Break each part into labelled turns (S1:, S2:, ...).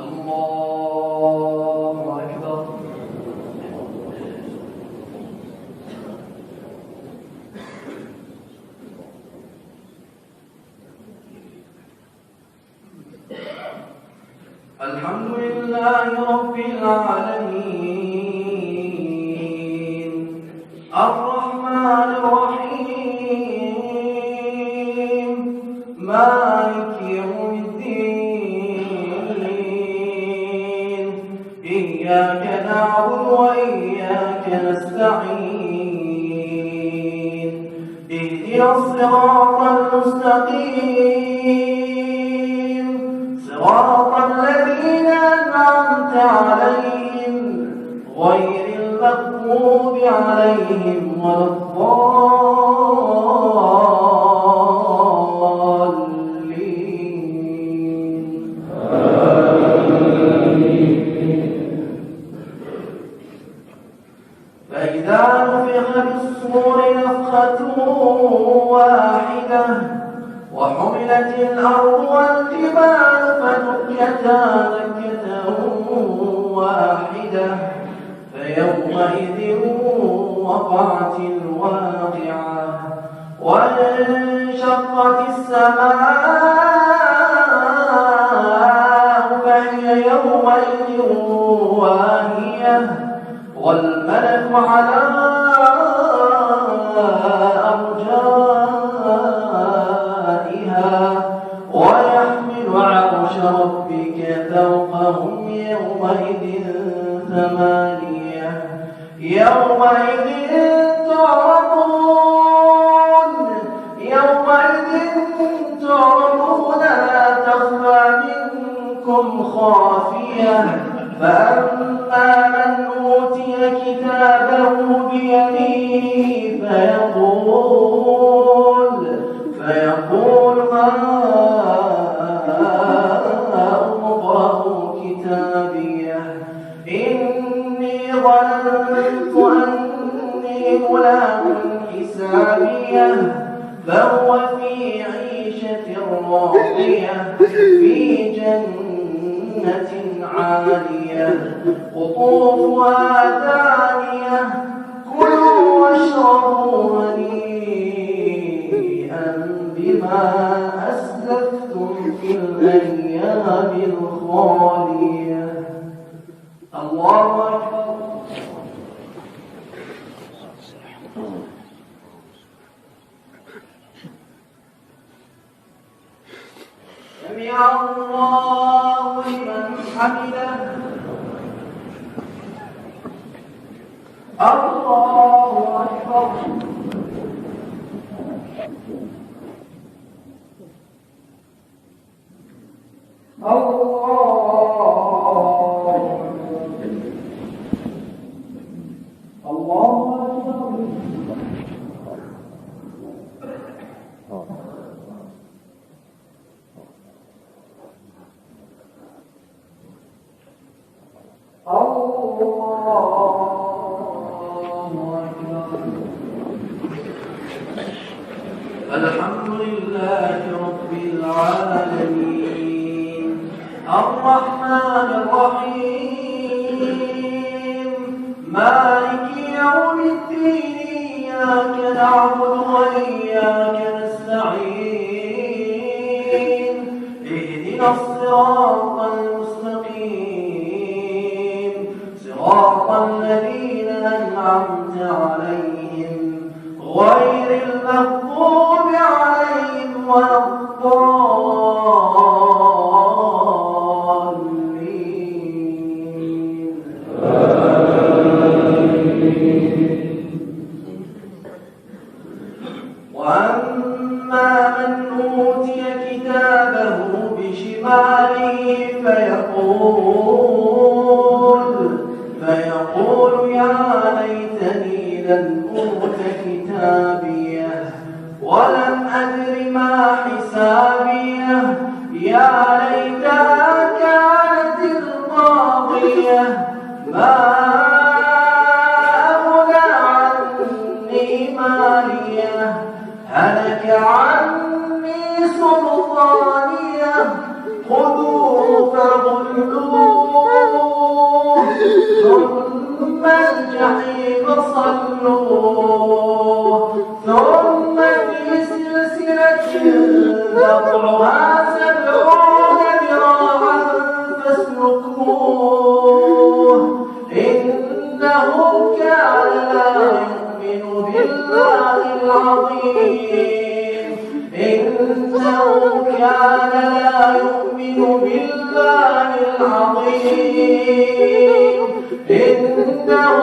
S1: الله أكبر. الحمد لله رب العالمين الرحمن الرحيم مالك يوم الدين إياك نعبد وإياك نستعين اهدنا الصراط المستقيم صراط الذين أنعمت عليهم غير المغضوب عليهم ولا الضالين. فإذا نفخ في الصور نفخة واحدة وحملت الأرض والجبال فدكتا دكة واحدة فيومئذ وقعت الواقعة وانشقت السماء فهي يومئذ واهية والملك على أرجائها ويحمل عرش ربك فوقهم يومئذ ثمانية يومئذ تعرضون لا تخفى منكم خافية فأما من أوتي كتابه بيمينه فيقول اقرءوا كتابيه إني ظننت أني ملاق حسابيه فهو في عيشة راضية في جنة عالية قطوفها دانية كلوا واشربوا هنيئا بما أسلفتم في الأيام الخالية. الله أكبر. سمع الله لمن حمده. الله أكبر. الحمد لله رب العالمين الرحمن الرحيم مالك يوم الدين إياك نعبد وإياك نستعين اهدنا الصراط المستقيم صراط الذين أنعمت عليهم غير المغضوب عليهم ولا الضالين. وأما من أوتي كتابه بشماله فيقول يا ليتني لم أوت كتابيه ولم أدر ما حسابيه يا ليتها كانت القاضية ما أغنى عني ماليه هلك عني سلطانيه خذوه فغلوه الجحيم صلوه ثم في سلسلة ذرعها 70 ذراعا فاسلكوه إنه كان لا يؤمن بالله العظيم إنه كان لا يؤمن بالله العظيم إنه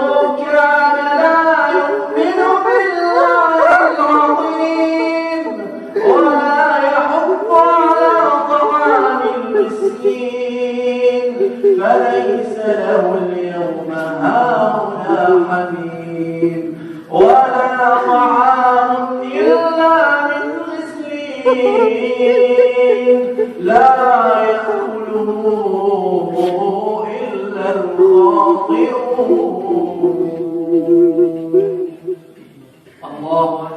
S1: كان لا يؤمن بالله العظيم ولا يحض على طعام المسكين فليس له اليوم هاهنا حميم ولا طعام إلا من غسلين لا يأكله إلا الخاطئون. الله